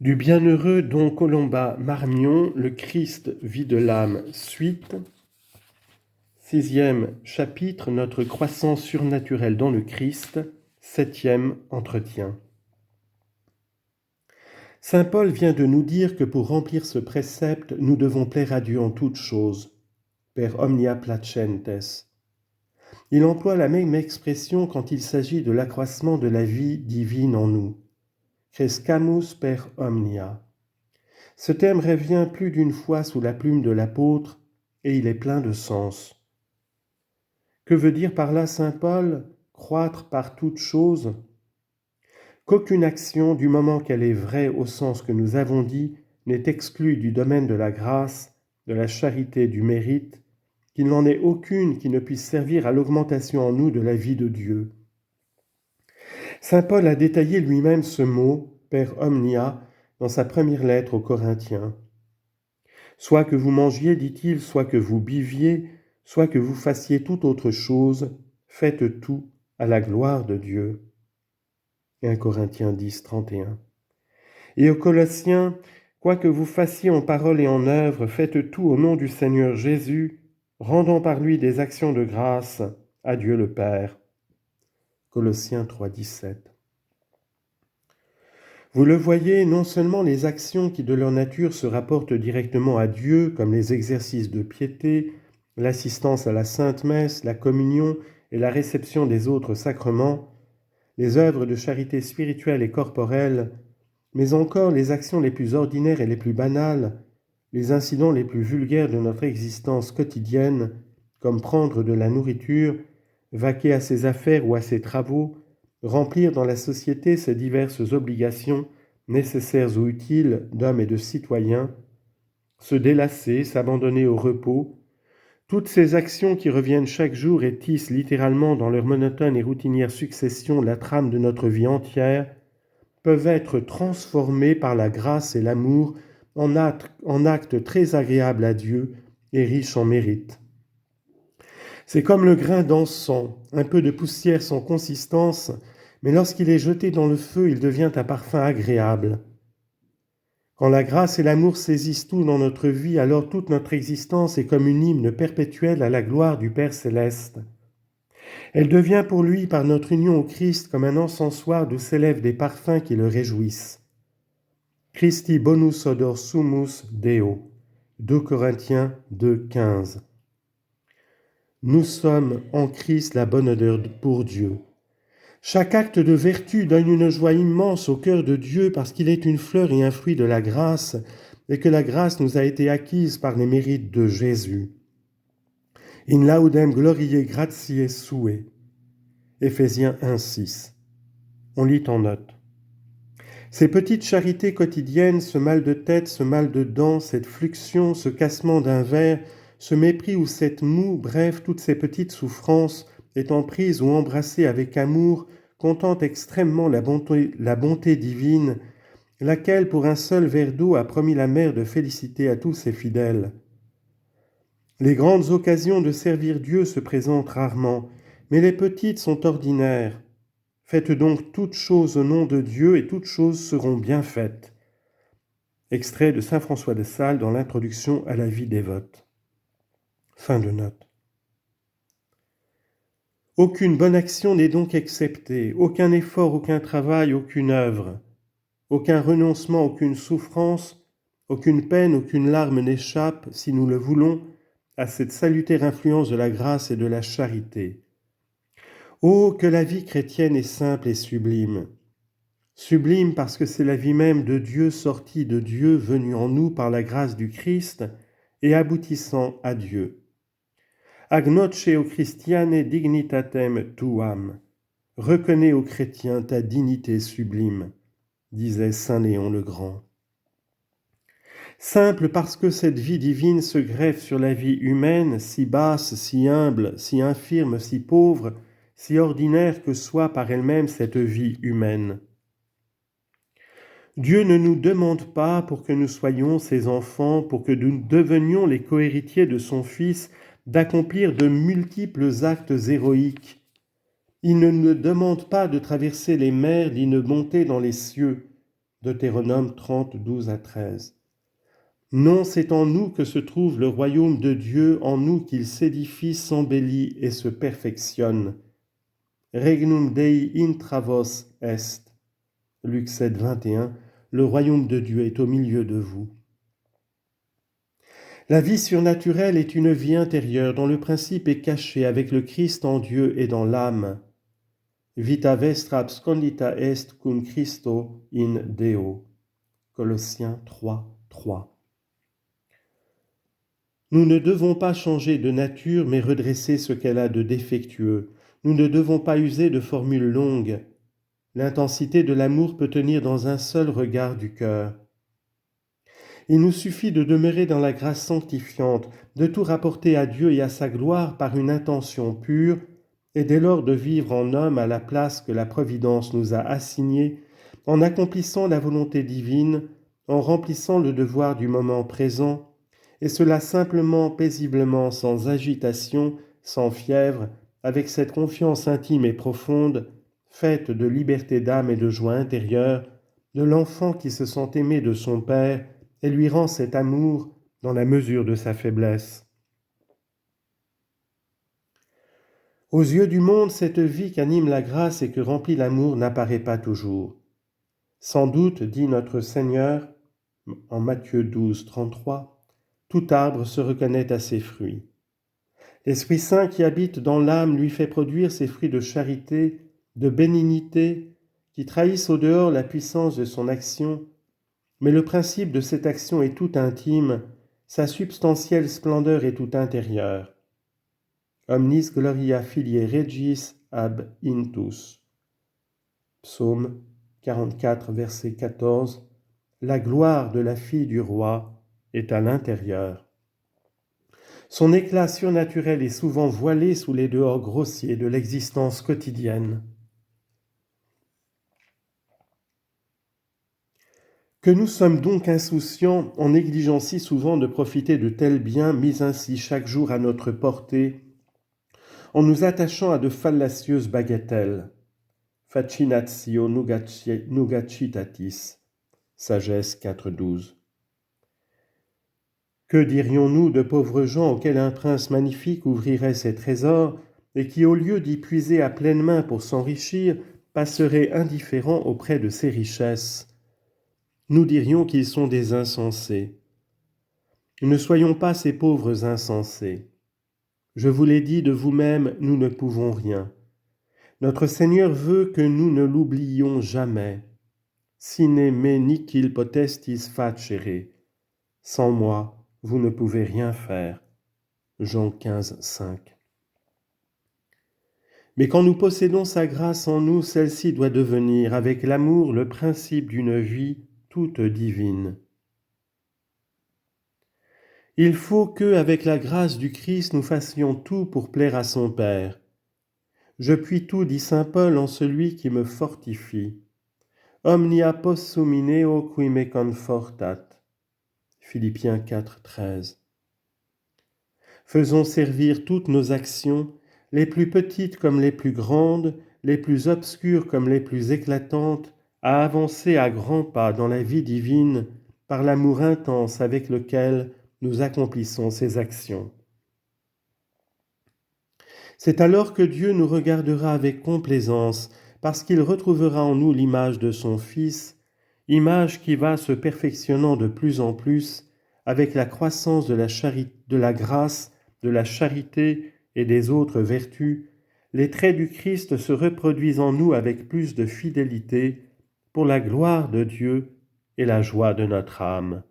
Du bienheureux Don Colomba Marmion, le Christ vit de l'âme, suite. 6e chapitre, notre croissance surnaturelle dans le Christ, 7e entretien. Saint Paul vient de nous dire que pour remplir ce précepte, nous devons plaire à Dieu en toutes choses, per omnia placentes. Il emploie la même expression quand il s'agit de l'accroissement de la vie divine en nous. Crescamus per omnia. Ce terme revient plus d'une fois sous la plume de l'apôtre et il est plein de sens. Que veut dire par là saint Paul ? Croître par toute chose ? Qu'aucune action, du moment qu'elle est vraie au sens que nous avons dit, n'est exclue du domaine de la grâce, de la charité, du mérite, qu'il n'en ait aucune qui ne puisse servir à l'augmentation en nous de la vie de Dieu. Saint Paul a détaillé lui-même ce mot, per omnia, dans sa première lettre aux Corinthiens. Soit que vous mangiez, dit-il, soit que vous buviez, soit que vous fassiez toute autre chose, faites tout à la gloire de Dieu. 1 Corinthiens 10, 31. Et aux Colossiens, quoi que vous fassiez en parole et en œuvre, faites tout au nom du Seigneur Jésus, rendant par lui des actions de grâce à Dieu le Père. Colossiens 3, 17. Vous le voyez, non seulement les actions qui de leur nature se rapportent directement à Dieu, comme les exercices de piété, l'assistance à la Sainte Messe, la communion et la réception des autres sacrements, les œuvres de charité spirituelle et corporelle, mais encore les actions les plus ordinaires et les plus banales, les incidents les plus vulgaires de notre existence quotidienne, comme prendre de la nourriture, vaquer à ses affaires ou à ses travaux, remplir dans la société ses diverses obligations, nécessaires ou utiles d'hommes et de citoyens, se délasser, s'abandonner au repos, toutes ces actions qui reviennent chaque jour et tissent littéralement dans leur monotone et routinière succession la trame de notre vie entière, peuvent être transformées par la grâce et l'amour en actes très agréables à Dieu et riches en mérite. C'est comme le grain d'encens, un peu de poussière sans consistance, mais lorsqu'il est jeté dans le feu, il devient un parfum agréable. Quand la grâce et l'amour saisissent tout dans notre vie, alors toute notre existence est comme une hymne perpétuelle à la gloire du Père céleste. Elle devient pour lui, par notre union au Christ, comme un encensoir d'où s'élèvent des parfums qui le réjouissent. Christi bonus odor sumus Deo. 2 Corinthiens 2, 15. Nous sommes en Christ la bonne odeur pour Dieu. Chaque acte de vertu donne une joie immense au cœur de Dieu parce qu'il est une fleur et un fruit de la grâce et que la grâce nous a été acquise par les mérites de Jésus. In laudem gloriae gratiae sue. Éphésiens 1, 6. On lit en note. Ces petites charités quotidiennes, ce mal de tête, ce mal de dents, cette fluxion, ce cassement d'un verre, ce mépris ou cette moue, bref, toutes ces petites souffrances, étant prises ou embrassées avec amour, contentent extrêmement la bonté divine, laquelle, pour un seul verre d'eau, a promis la mer de félicité à tous ses fidèles. Les grandes occasions de servir Dieu se présentent rarement, mais les petites sont ordinaires. Faites donc toutes choses au nom de Dieu et toutes choses seront bien faites. Extrait de saint François de Sales dans l'introduction à la vie dévote. Fin de note. Aucune bonne action n'est donc exceptée, aucun effort, aucun travail, aucune œuvre, aucun renoncement, aucune souffrance, aucune peine, aucune larme n'échappe, si nous le voulons, à cette salutaire influence de la grâce et de la charité. Oh, que la vie chrétienne est simple et sublime. Sublime parce que c'est la vie même de Dieu sortie de Dieu, venue en nous par la grâce du Christ et aboutissant à Dieu. Agnoceo Christiane dignitatem tuam. Reconnais aux chrétiens ta dignité sublime, disait saint Léon le Grand. Simple parce que cette vie divine se greffe sur la vie humaine, si basse, si humble, si infirme, si pauvre, si ordinaire que soit par elle-même cette vie humaine. Dieu ne nous demande pas pour que nous soyons ses enfants, pour que nous devenions les cohéritiers de son Fils, d'accomplir de multiples actes héroïques. Il ne nous demande pas de traverser les mers, ni de monter dans les cieux, Deutéronome 30, 12 à 13. Non, c'est en nous que se trouve le royaume de Dieu, en nous qu'il s'édifie, s'embellit et se perfectionne. Regnum Dei intra vos est. Luc 7, 21. Le royaume de Dieu est au milieu de vous. La vie surnaturelle est une vie intérieure dont le principe est caché avec le Christ en Dieu et dans l'âme. Vita vestra abscondita est cum Christo in Deo. Colossiens 3, 3. Nous ne devons pas changer de nature, mais redresser ce qu'elle a de défectueux. Nous ne devons pas user de formules longues. L'intensité de l'amour peut tenir dans un seul regard du cœur. Il nous suffit de demeurer dans la grâce sanctifiante, de tout rapporter à Dieu et à sa gloire par une intention pure, et dès lors de vivre en homme à la place que la Providence nous a assignée, en accomplissant la volonté divine, en remplissant le devoir du moment présent, et cela simplement, paisiblement, sans agitation, sans fièvre, avec cette confiance intime et profonde, faite de liberté d'âme et de joie intérieure, de l'enfant qui se sent aimé de son Père et lui rend cet amour dans la mesure de sa faiblesse. Aux yeux du monde, cette vie qu'anime la grâce et que remplit l'amour n'apparaît pas toujours. Sans doute, dit notre Seigneur en Matthieu 12, 33, tout arbre se reconnaît à ses fruits. L'Esprit Saint qui habite dans l'âme lui fait produire ses fruits de charité, de bénignité, qui trahissent au dehors la puissance de son action, mais le principe de cette action est tout intime, sa substantielle splendeur est tout intérieure. Omnis gloria filiae regis ab intus. Psaume 44, verset 14. La gloire de la fille du roi est à l'intérieur. Son éclat surnaturel est souvent voilé sous les dehors grossiers de l'existence quotidienne. Que nous sommes donc insouciants en négligeant si souvent de profiter de tels biens mis ainsi chaque jour à notre portée, en nous attachant à de fallacieuses bagatelles. Fascinatio nugacitatis. Sagesse 4.12. Que dirions-nous de pauvres gens auxquels un prince magnifique ouvrirait ses trésors et qui, au lieu d'y puiser à pleine main pour s'enrichir, passeraient indifférents auprès de ses richesses? Nous dirions qu'ils sont des insensés. Ne soyons pas ces pauvres insensés. Je vous l'ai dit, de vous-même, nous ne pouvons rien. Notre Seigneur veut que nous ne l'oublions jamais. Sine me nihil potestis facere. Sans moi, vous ne pouvez rien faire. Jean 15, 5. Mais quand nous possédons sa grâce en nous, celle-ci doit devenir, avec l'amour, le principe d'une vie toute divine. Il faut que, avec la grâce du Christ, nous fassions tout pour plaire à son Père. Je puis tout, dit saint Paul, en celui qui me fortifie. Omnia possum in eo qui me confortat. Philippiens 4, 13. Faisons servir toutes nos actions, les plus petites comme les plus grandes, les plus obscures comme les plus éclatantes, à avancer à grands pas dans la vie divine par l'amour intense avec lequel nous accomplissons ces actions. C'est alors que Dieu nous regardera avec complaisance, parce qu'il retrouvera en nous l'image de son Fils, image qui va se perfectionnant de plus en plus avec la croissance de la grâce, de la charité et des autres vertus. Les traits du Christ se reproduisent en nous avec plus de fidélité pour la gloire de Dieu et la joie de notre âme.